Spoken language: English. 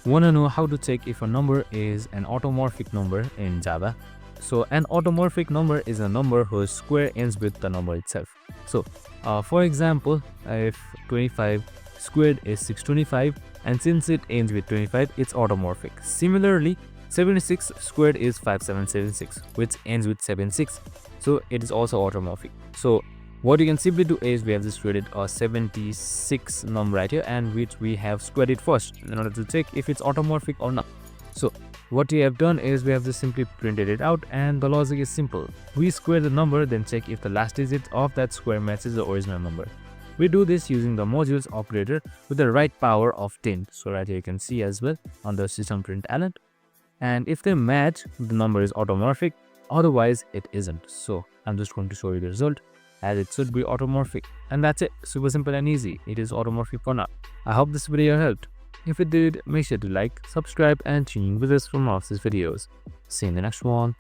Want to know how to check if a number is an automorphic number in Java? So an automorphic number is a number whose square ends with the number itself. So for example, if 25 squared is 625, and since it ends with 25, it's automorphic. Similarly, 76 squared is 5776, which ends with 76, so it is also automorphic. So what you can simply do is we have just created a 76 number right here, and which we have squared it first in order to check if it's automorphic or not. So what we have done is we have just simply printed it out, and the logic is simple. We square the number, then check if the last digit of that square matches the original number. We do this using the modules operator with the right power of 10. So right here you can see as well on the system.println, and if they match, the number is automorphic, otherwise it isn't. So I'm just going to show you the result, as it should be automorphic, and that's it. Super simple and easy. It is automorphic for now. I hope this video helped. If it did, make sure to like, subscribe, and tune in with us for more of these videos. See you in the next one.